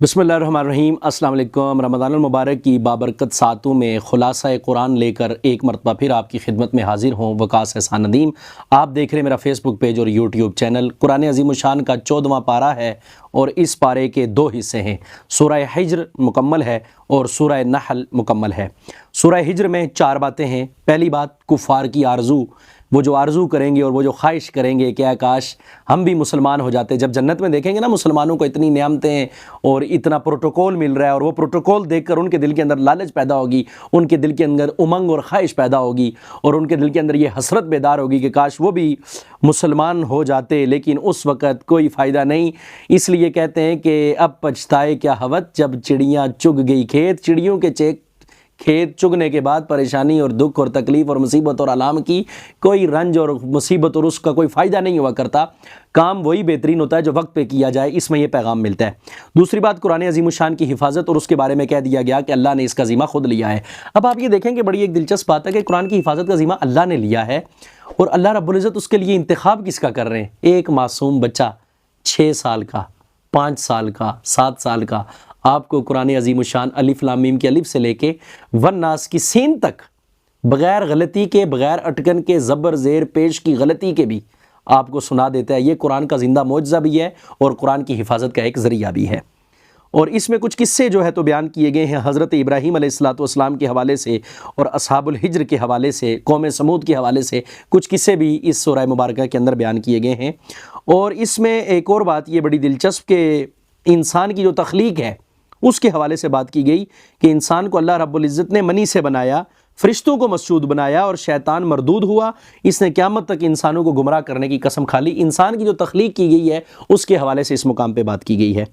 बिस्मिल्लाहिर्रहमानिर्रहीम। अस्सलाम वालेकुम। रमज़ान मुबारक की बाबरकत सातों में खुलासा कुरान लेकर एक मरतबा फिर आपकी खिदमत में हाजिर हूँ। वकास एहसान नदीम। आप देख रहे हैं मेरा फेसबुक पेज और यूट्यूब चैनल। कुरान अज़ीम शान का 14वां पारा है और इस पारे के दो हिस्से हैं। सूरह हिज्र मुकम्मल है और सूरह नहल मुकम्मल है। सूरह हिज्र में 4 बातें हैं। पहली बात, कुफ़ार की आरज़ू, वो जो आरज़ू करेंगे और वो जो ख्वाहिश करेंगे कि काश हम भी मुसलमान हो जाते। जब जन्नत में देखेंगे ना मुसलमानों को इतनी नेमतें और इतना प्रोटोकॉल मिल रहा है, और वो प्रोटोकॉल देखकर उनके दिल के अंदर लालच पैदा होगी, उनके दिल के अंदर उमंग और ख्वाहिश पैदा होगी, और उनके दिल के अंदर ये हसरत बेदार होगी कि काश वो भी मुसलमान हो जाते। लेकिन उस वक़्त कोई फ़ायदा नहीं। इसलिए कहते हैं कि अब पछताए क्या हवत, जब चिड़ियाँ चुग गई खेत। चिड़ियों के खेत चुगने के बाद परेशानी और दुख और तकलीफ़ और मुसीबत और आलाम की कोई रंज और मुसीबत और उसका कोई फ़ायदा नहीं हुआ करता। काम वही बेहतरीन होता है जो वक्त पे किया जाए। इसमें यह पैगाम मिलता है। दूसरी बात, कुरान अज़ीम शान की हिफाजत, और उसके बारे में कह दिया गया कि अल्लाह ने इसका ज़िम्मा खुद लिया है। अब आप ये देखेंगे, बड़ी एक दिलचस्प बात है कि कुरान की हिफाजत का ज़िम्मा अल्लाह ने लिया है, और अल्लाह रब्बुल इज़्ज़त उसके लिए इंतखाब किसका कर रहे हैं? एक मासूम बच्चा 6 साल का, 5 साल का, 7 साल का, आपको कुरान अज़ीम शान अलिफ लाम मीम के अलिफ से लेके वन्नास की सीन तक बग़ैर गलती के, बग़ैर अटकन के, ज़बर ज़ेर पेश की गलती के भी आपको सुना देता है। ये कुरान का ज़िंदा मौजज़ा भी है और कुरान की हिफाजत का एक ज़रिया भी है। और इसमें कुछ किस्से जो है तो बयान किए गए हैं हज़रत इब्राहीम अलैहिस्सलाम के हवाले से और असहाबुल हिज्र के हवाले से, कौम समूद के हवाले से कुछ किस्से भी इस सूरह मुबारका के अंदर बयान किए गए हैं। और इसमें एक और बात ये बड़ी दिलचस्प कि इंसान की जो तख्लीक है उसके हवाले से बात की गई कि इंसान को अल्लाह रब्बुल इज़्ज़त ने मनी से बनाया, फ़रिश्तों को मसजूद बनाया और शैतान मरदूद हुआ। इसने क़यामत तक इंसानों को गुमराह करने की कसम खा ली। इंसान की जो तख्लीक की गई है उसके हवाले से इस मुकाम पे बात की गई है।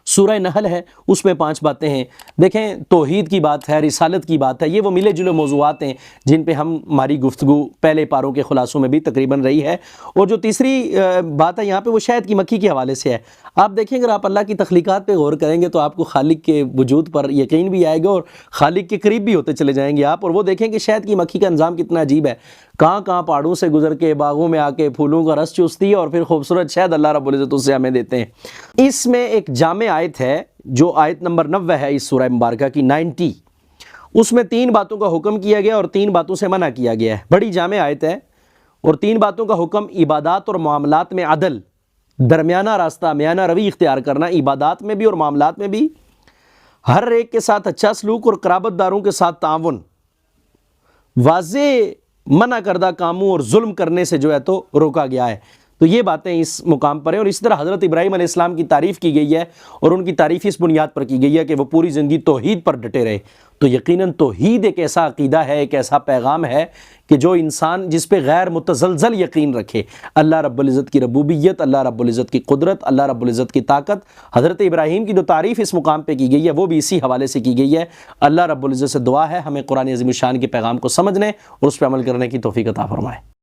सूरह नहल है, उसमें 5 बातें हैं। देखें, तौहीद की बात है, रिसालत की बात है, ये वो मिले जुले मौज़ूआत हैं जिन पे हमारी गुफ्तगू पहले पारों के खुलासों में भी तकरीबन रही है। और जो तीसरी बात है यहाँ पे वो शहद की मक्खी के हवाले से है। आप देखें, अगर आप अल्लाह की तख्लीक़ात पे गौर करेंगे तो आपको खालिक के वजूद पर यकीन भी आएगा और खालिक के करीब भी होते चले जाएंगे आप। और वो देखें कि शहद की मक्खी का अंजाम कितना अजीब है। कहाँ पहाड़ों से गुजर के बागों में आके फूलों का रस चूसती है और फिर खूबसूरत शहद अल्लाह रब्बुल इज़्ज़त उससे हमें देते हैं। इसमें एक जामे आयत है जो आयत नंबर 90 है इस सूरह मुबारका की, 90। उसमें 3 बातों का हुक्म किया गया और 3 बातों से मना किया गया है। बड़ी जामे आयत है और 3 बातों का हुक्म, इबादात और मामलात में अदल, दरमियाना रास्ता, मियाना रवि इख्तियार करना, इबादात में भी और मामलात में भी, हर एक के साथ अच्छा सलूक और क़राबतदारों के साथ ताउन, वाज़े मना करदा कामों और जुल्म करने से जो है तो रोका गया है। तो ये बातें इस मुकाम पर हैं। और इसी तरह हज़रत इब्राहीम अलैहिस्सलाम की तारीफ़ की गई है और उनकी तारीफ़ इस बुनियाद पर की गई है कि वो पूरी ज़िंदगी तौहीद पर डटे रहे। तो यकीनन तौहीद एक ऐसा अक़ीदा है, एक ऐसा पैगाम है कि जो इंसान जिस पे गैर मुतज़लज़ल यकीन रखे, अल्लाह रब्बुल इज़्ज़त की रबूबियत, अल्लाह रब्बुल इज़्ज़त की कुदरत, अल्लाह रब्बुल इज़्ज़त की ताकत, हज़रत इब्राहीम की जो तारीफ़ इस मुकाम पे की गई है वो भी इसी हवाले से की गई है। अल्लाह रब्बुल इज़्ज़त से दुआ है हमें कुरान अज़ीम शान के पैगाम को समझने और उस पर अमल करने की तौफ़ीक़ अता फ़रमाए।